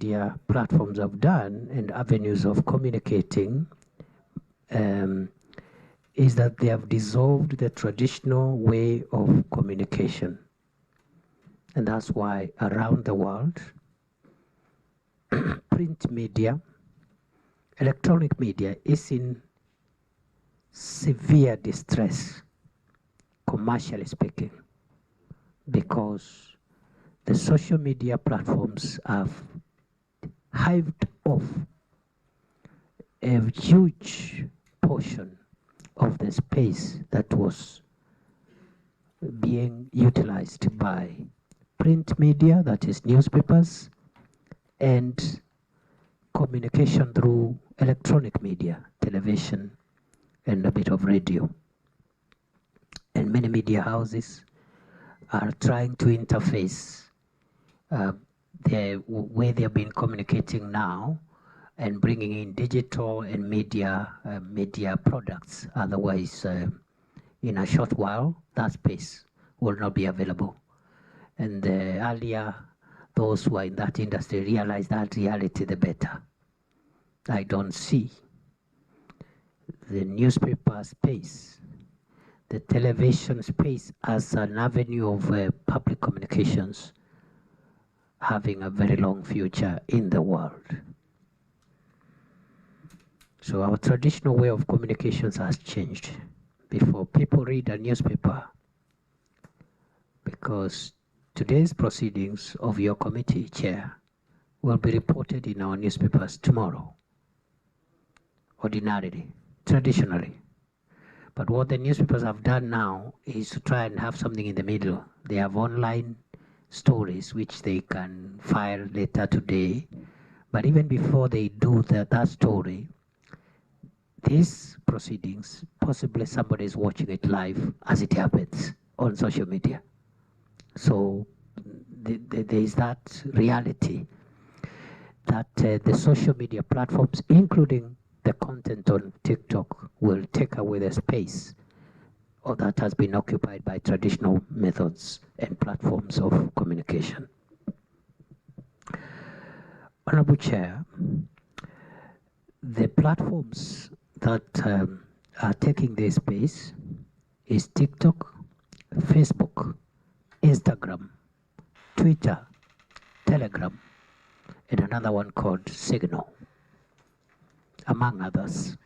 media platforms have done and avenues of communicating is that they have dissolved the traditional way of communication. And that's why around the world, print media, electronic media is in severe distress, commercially speaking, because the social media platforms have hived off a huge portion of the space that was being utilized by print media, that is newspapers, and communication through electronic media, television, and a bit of radio. And many media houses are trying to interface the way they've been communicating now and bringing in digital and media products. Otherwise, in a short while, that space will not be available. And earlier, those who are in that industry realize that reality, the better. I don't see the newspaper space, the television space as an avenue of public communications having a very long future in the world. So our traditional way of communications has changed. Before people read a newspaper, because today's proceedings of your committee, Chair, will be reported in our newspapers tomorrow, ordinarily, traditionally. But what the newspapers have done now is to try and have something in the middle. They have online stories which they can file later today. But even before they do that story, these proceedings, possibly somebody is watching it live as it happens on social media. So there is that reality that the social media platforms, including the content on TikTok, will take away the space or that has been occupied by traditional methods and platforms of communication. Honorable Chair, the platforms that are taking this space is TikTok, Facebook, Instagram, Twitter, Telegram, and another one called Signal, among others.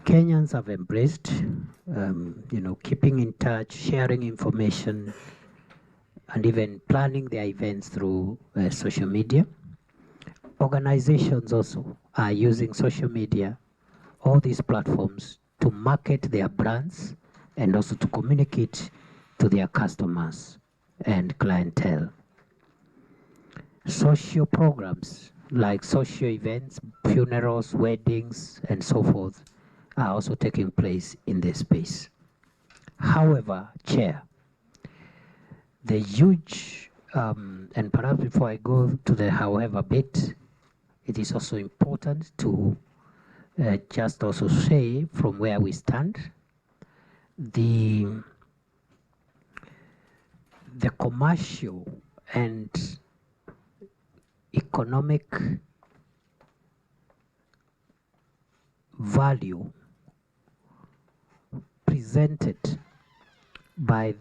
Kenyans have embraced, keeping in touch, sharing information, and even planning their events through social media. Organizations also are using social media, all these platforms, to market their brands and also to communicate to their customers and clientele. Social programs like social events, funerals, weddings, and so forth are also taking place in this space. However, Chair, the huge, and perhaps before I go to the however bit, it is also important to just also say from where we stand, the commercial and economic value presented by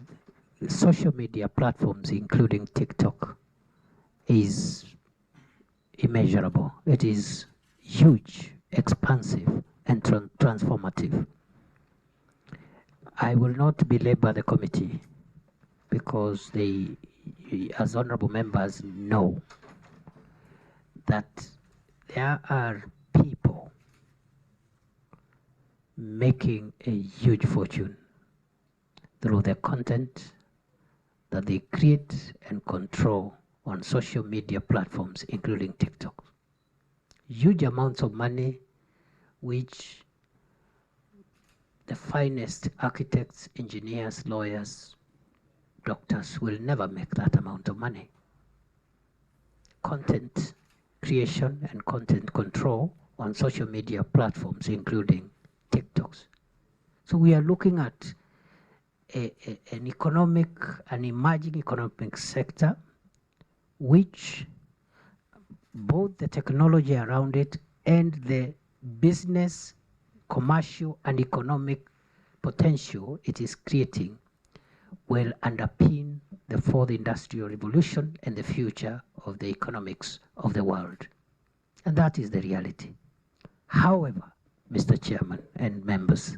social media platforms, including TikTok, is immeasurable. It is huge, expansive, and transformative. I will not belabor the committee because they, as honorable members, know that there are people making a huge fortune through the content that they create and control on social media platforms, including TikTok. Huge amounts of money, which the finest architects, engineers, lawyers, doctors will never make that amount of money. Content creation and content control on social media platforms, including TikToks. So we are looking at an emerging economic sector, which both the technology around it and the business, commercial, and economic potential it is creating will underpin the fourth industrial revolution and the future of the economics of the world. And that is the reality. However, Mr. Chairman and members,